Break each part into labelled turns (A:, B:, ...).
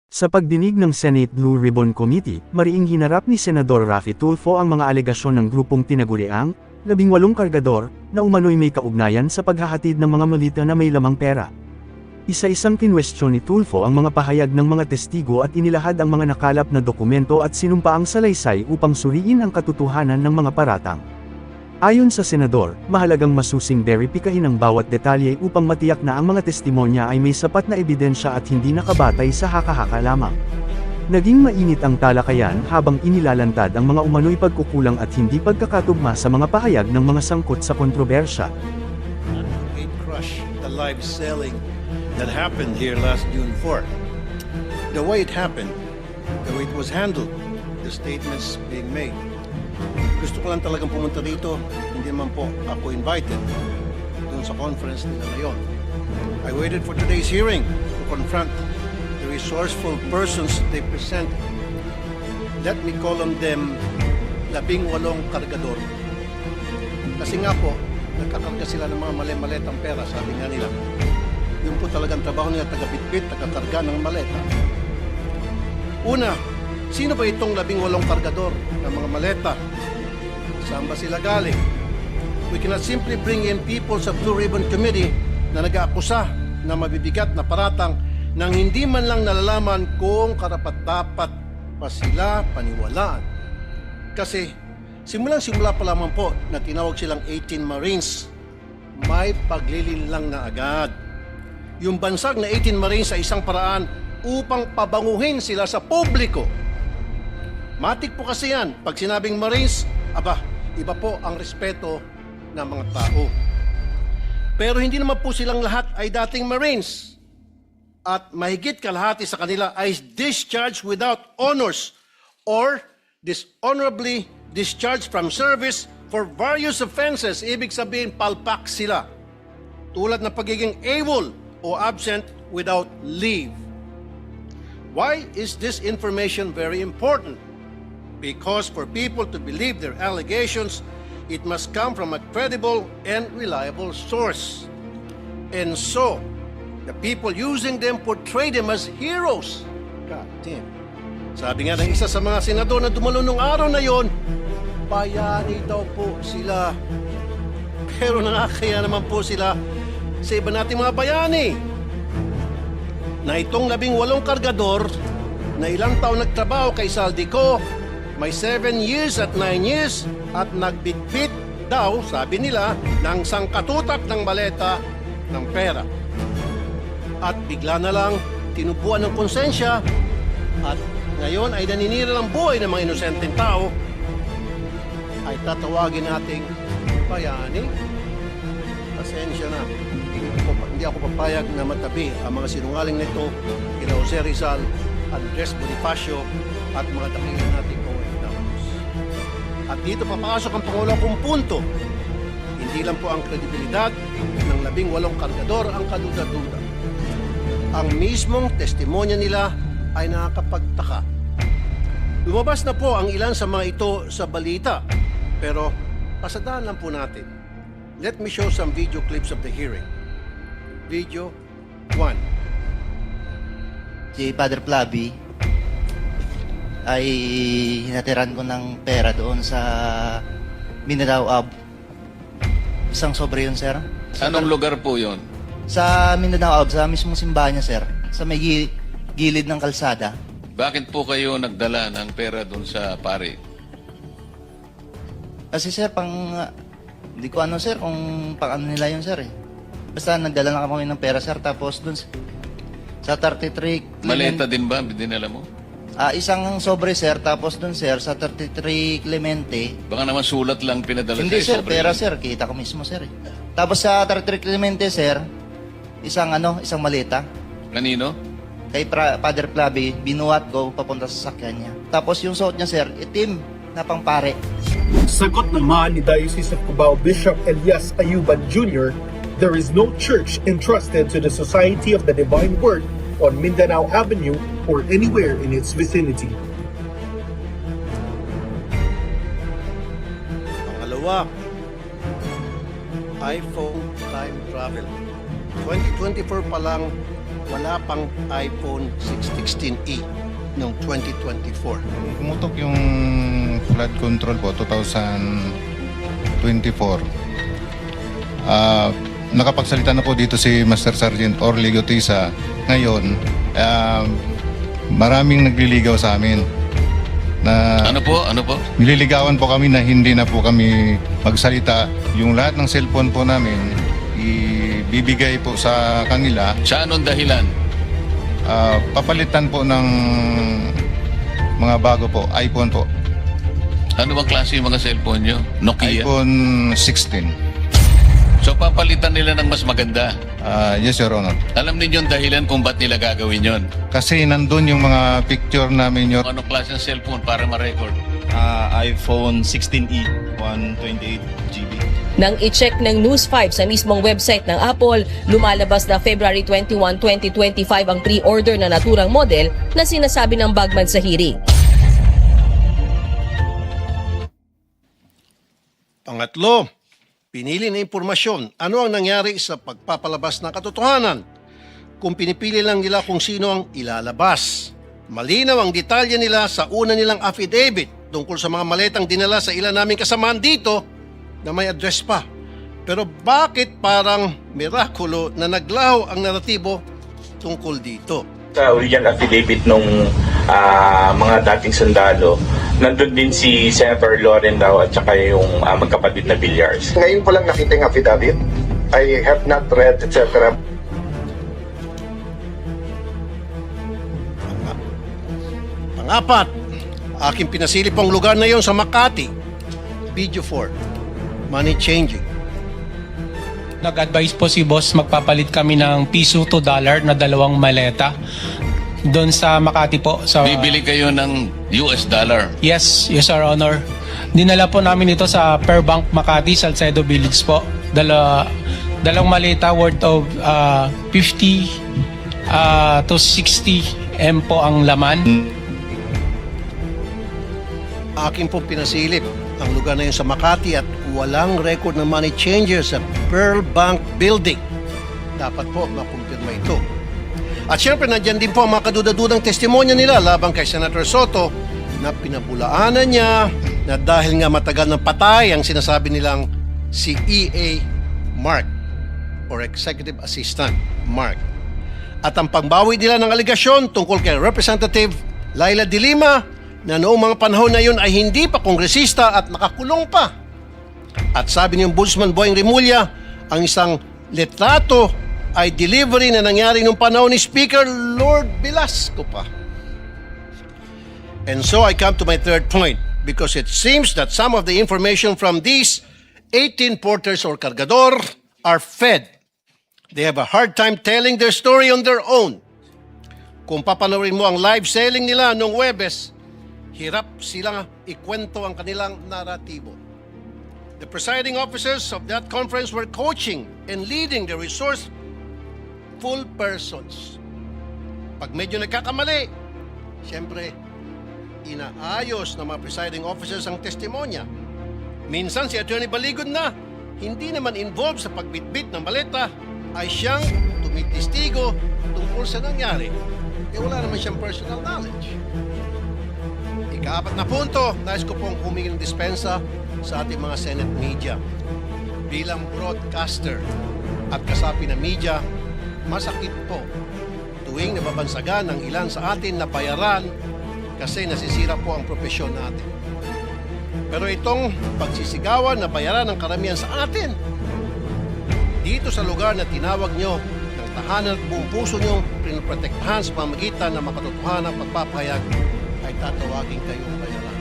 A: Sa pagdinig ng Senate Blue Ribbon Committee, mariing hinarap ni Senador Raffy Tulfo ang mga alegasyon ng grupong tinaguriang 18 kargador na umano'y may kaugnayan sa paghahatid ng mga malita na may lamang pera. Isa-isang kinwestiyon ni Tulfo ang mga pahayag ng mga testigo at inilahad ang mga nakalap na dokumento at sinumpa ang salaysay upang suriin ang katotohanan ng mga paratang. Ayon sa senador, mahalagang masusing beripikahin ang bawat detalye upang matiyak na ang mga testimonya ay may sapat na ebidensya at hindi nakabatay sa haka-haka lamang. Naging mainit ang talakayan habang inilalantad ang mga umano'y pagkukulang at hindi pagkakatugma sa mga pahayag ng mga sangkot sa kontrobersya.
B: Gate crush, the live selling that happened here last June 4. The way it happened, the way it was handled, the statements being made. Gusto ko lang talagang pumunta dito, hindi naman po ako invited doon sa conference nila ngayon. I waited for today's hearing to confront the resourceful persons they present. Let me call on them 18 kargador. Kasi nga po, nagkakarga sila ng mga mali-maletang pera, sabi nga nila. Yun po talagang trabaho nila, taga-bitbit, taga-karga ng maleta. Una, sino ba itong 18 kargador ng mga maleta? Saan ba sila galing? We cannot simply bring in people sa Blue Ribbon Committee na nag-aakusa na mabibigat na paratang nang hindi man lang nalalaman kung karapat-dapat pa sila paniwalaan. Kasi simulang-simula pa lamang po na tinawag silang 18 Marines, may paglilinlang na agad. Yung bansag na 18 Marines sa isang paraan upang pabanguhin sila sa publiko. Matik po kasi yan. Pag sinabing Marines, aba, iba po ang respeto ng mga tao. Pero hindi naman po silang lahat ay dating Marines. At mahigit kalahati sa kanila ay discharged without honors or dishonorably discharged from service for various offenses. Ibig sabihin, palpak sila. Tulad ng pagiging AWOL o absent without leave. Why is this information very important? Because for people to believe their allegations, it must come from a credible and reliable source. And so, the people using them portray them as heroes. God damn. Sabi nga ng isa sa mga senador na dumalo nung araw na yon, bayani daw po sila. Pero nakakaya naman po sila sa iba nating mga bayani. Na itong 18 kargador na ilang taon nagtrabaho kay Saldico, may 7 years at 9 years at nagbitbit daw, sabi nila, ng sangkatutak ng maleta ng pera. At bigla na lang tinubuan ng konsensya at ngayon ay naninira ng buhay ng mga inosenteng tao, ay tatawagin nating bayani. Pasensya na. Hindi ako papayag na matabi ang mga sinungaling nito kina Jose Rizal, Andres Bonifacio at mga dakilang nating OFWs. At dito papasok ang pangulang kong punto. Hindi lang po ang kredibilidad ng 18 kargador ang kaduda-duda. Ang mismong testimonya nila ay nakakapagtaka. Lumabas na po ang ilan sa mga ito sa balita, pero pasadaan lang po natin. Let me show some video clips of the hearing. Video 1.
C: Si Father Flavi ay hinatiran ko ng pera doon sa Mindanao Ab. Isang sobre yun, sir.
D: Anong lugar po yun?
C: Sa Mindanao Ab, sa mismong simbahan niya, sir. Sa may gilid ng kalsada.
D: Bakit po kayo nagdala ng pera doon sa pari?
C: Kasi, sir, hindi ko ano, sir, kung pang ano nila yun, sir, eh. Basta nagdala na kami ng pera, sir. Tapos doon sa 33
D: Maleta din ba? Dinala mo?
C: isang sobre, sir. Tapos doon, sir, sa 33 Clemente.
D: Baka naman sulat lang pinadala
C: Hindi,
D: sa'yo,
C: sir.
D: sobre
C: Pera,
D: lang.
C: sir. Kita ko mismo, sir, eh. Tapos sa 33 Clemente, sir, isang maleta.
D: Kanino?
C: Kay Father Flavi, binuhat ko papunta sa sakyan niya. Tapos yung suot niya, sir, itim na pangpare.
E: Sagot naman ni Diocese of Cubao Bishop Elias Ayuban Jr., there is no church entrusted to the Society of the Divine Word on Mindanao Avenue or anywhere in its vicinity.
B: Pangalawa, iPhone time travel. 2024 pa lang, wala pang iPhone 16e noong 2024.
F: Pumutok yung flood control po 2024. Nakapagsalita na po dito si Master Sergeant Orly Gutisa. Ngayon, maraming nagliligaw sa amin.
D: Ano po?
F: Nililigawan po kami na hindi na po kami magsalita. Yung lahat ng cellphone po namin, ibibigay po sa kanila.
D: Sa anong dahilan?
F: Papalitan po ng mga bago po, iPhone po.
D: Ano bang klase yung mga cellphone nyo? Nokia?
F: iPhone 16.
D: So papalitan nila ng mas maganda.
F: Yes, Your Honor.
D: Alam ninyo yung dahilan kung ba't nila gagawin yon?
F: Kasi nandun yung mga picture namin, Your
D: Anong klase ng cellphone para ma-record?
G: iPhone 16e, 128 GB.
H: Nang i-check ng News 5 sa mismong website ng Apple, lumalabas na February 21, 2025 ang pre-order na naturang model na sinasabi ng Bagman sa hearing.
B: Pangatlo, pinili na impormasyon. Ano ang nangyari sa pagpapalabas ng katotohanan? Kung pinipili lang nila kung sino ang ilalabas. Malinaw ang detalye nila sa una nilang affidavit tungkol sa mga maletang dinala sa ilan naming kasamaan dito na may address pa. Pero bakit parang mirakulo na naglaho ang naratibo tungkol dito?
I: Sa original affidavit nung mga dating sundalo, nandun din si Senator Loren daw at saka yung magkapatid na Villars.
J: Ngayon ko lang nakita yung affidavit. I have not read, etc.
B: Pangapat, aking pinasilip ang lugar na yon sa Makati. Video 4, money changing.
K: Nag-advise po si boss, magpapalit kami ng piso to dollar na 2 maleta doon sa Makati po.
D: Bibili kayo ng US dollar.
K: Yes, Your Honor. Dinala po namin ito sa Fairbank Makati, Salcedo Village po. Dalawang maleta worth of 50 to 60 M po ang laman.
B: Aking pong pinasilip ang lugar na yun sa Makati at walang record ng money changer sa Pearl Bank Building. Dapat po makumpirma ito. At syempre nandyan din po ang mga kaduda-dudang testimonya nila labang kay Senator Soto na pinabulaanan niya na dahil nga matagal ng patay ang sinasabi nilang si E.A. Mark or Executive Assistant Mark. At ang pangbawi nila ng aligasyon tungkol kay Representative Laila De Lima na noong mga panahon na yun ay hindi pa kongresista at nakakulong pa. At sabi ni Ombudsman Boying Rimulya, ang isang litrato ay delivery na nangyari noong panahon ni Speaker Lord Velasco pa. And so I come to my third point because it seems that some of the information from these 18 porters or cargador are fed. They have a hard time telling their story on their own. Kung papanoorin mo ang live selling nila noong Huwebes, hirap silang ikwento ang kanilang naratibo. The presiding officers of that conference were coaching and leading the resourceful persons. Pag medyo nagkakamali, siyempre, inaayos ng mga presiding officers ang testimonya. Minsan si Attorney Baligod na, hindi naman involved sa pagbitbit ng maleta, ay siyang tumitistigo tungkol sa nangyari. Wala naman siyang personal knowledge. Ika-4 na punto, nais ko pong humingi ng dispensa sa ating mga Senate media. Bilang broadcaster at kasapi ng media, masakit po tuwing nababansagan ng ilan sa atin na bayaran kasi nasisira po ang propesyon natin. Pero itong pagsisigawan na bayaran ng karamihan sa atin, dito sa lugar na tinawag nyo ng tahanan at buong puso nyo, pinoprotektahan sa pamagitan ng makatotohanan at pagpapahayag, ay tatawagin kayong bayaran.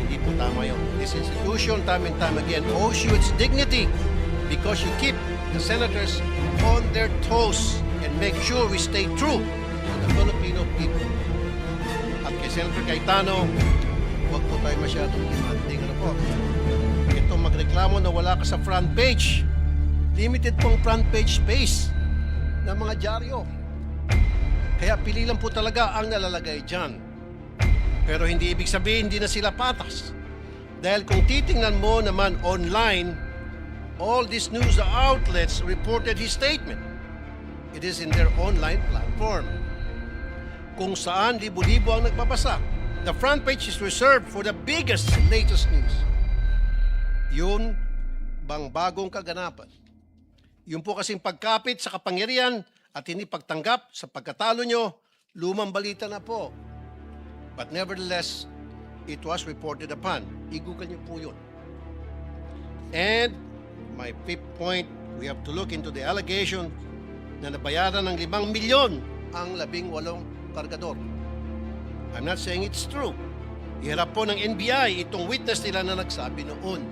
B: Hindi po tama yun. This institution, time and time again, owes you its dignity because you keep the senators on their toes and make sure we stay true to the Filipino people. At kay Senator Cayetano, huwag po tayo masyadong demanding. Ano po? Ito magreklamo na wala ka sa front page. Limited pong front page space ng mga dyaryo. Kaya pili lang po talaga ang nalalagay dyan. Pero hindi ibig sabihin hindi na sila patas. Dahil kung titingnan mo naman online, all these news outlets reported his statement. It is in their online platform, kung saan libo-libo ang nagbabasa. The front page is reserved for the biggest and latest news. Yun bang bagong kaganapan? Yun po kasing pagkapit sa kapangyarihan at hindi pagtanggap sa pagkatalo nyo, lumang balita na po. But nevertheless, it was reported upon. I-google nyo po yun. And my fifth point, we have to look into the allegation na nabayaran ng 5 milyon ang 18 kargador. I'm not saying it's true. Iharap po ng NBI itong witness nila na nagsabi noon.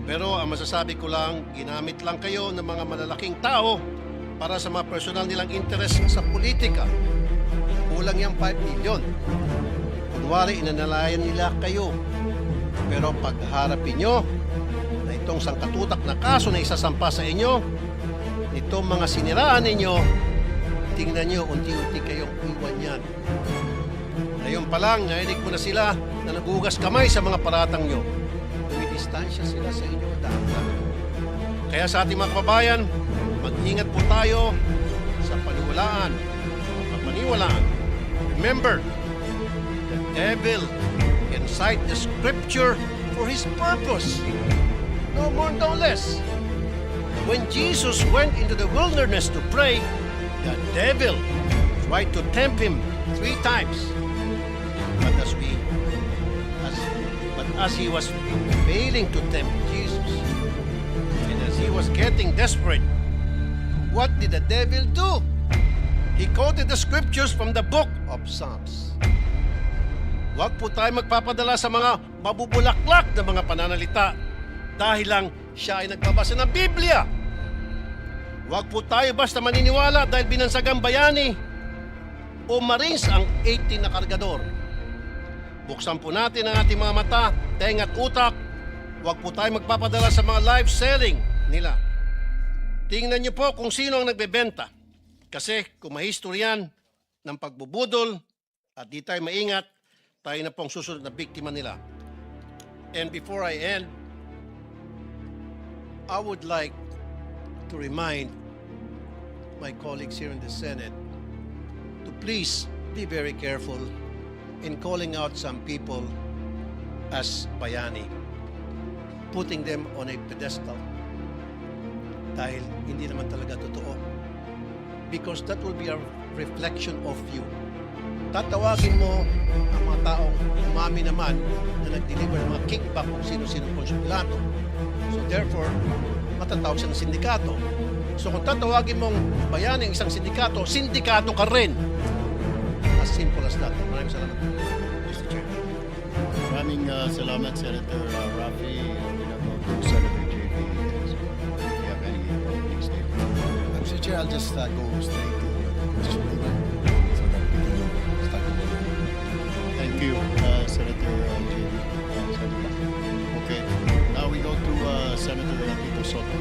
B: Pero ang masasabi ko lang, ginamit lang kayo ng mga malalaking tao para sa mga personal nilang interest sa politika. Kulang yung 5 milyon. Kunwari, inanalayan nila kayo. Pero pagharapin nyo na itong sangkatutak na kaso na isasampa sa inyo, itong mga siniraan ninyo, tingnan nyo, unti-unti kayong iwan yan. Ngayon pa lang, nainig mo na sila na nagugas kamay sa mga paratang nyo. Dumidistansya sila sa inyo dapat. Kaya sa ating mga kababayan, mag-ingat po tayo sa paniwalaan. Paniwalaan. Remember, the devil can cite the scripture for his purpose. No more, no less. When Jesus went into the wilderness to pray, the devil tried to tempt him 3 times. But as he was failing to tempt Jesus, and as he was getting desperate, what did the devil do? He quoted the scriptures from the book of Psalms. Huwag po tayo magpapadala sa mga mabubulaklak na mga pananalita dahil lang siya ay nagbabasa ng Biblia. Huwag po tayo basta maniniwala dahil binansagang bayani o Marines ang 18 na kargador. Buksan po natin ang ating mga mata, tenga at utak. Huwag po tayo magpapadala sa mga live selling nila. Tingnan niyo po kung sino ang nagbebenta. Kasi kung mahistoryan ng pagbubudol at di tayo maingat, tayo na pong susunod na biktima nila. And before I end, I would like to remind my colleagues here in the Senate to please be very careful in calling out some people as bayani, putting them on a pedestal dahil hindi naman talaga totoo. Because that will be a reflection of you. Tatawagin mo ang mga taong umami naman na nag-deliver ng mga kickback kung sino-sino konsuplato. So therefore, matatawag siya ng sindikato. So kung tatawagin mong bayani ang isang sindikato, sindikato ka rin. As simple as that. Maraming salamat.
F: Mr. Chair. Maraming salamat, Senator Rafi. We now go to Senator JB. If you have any opening statement.
B: Mr. Chair, I'll just go straight to the question paper so that we can start the voting.
F: Thank you, Senator JB. Okay, now we go to Senator Tito Soto.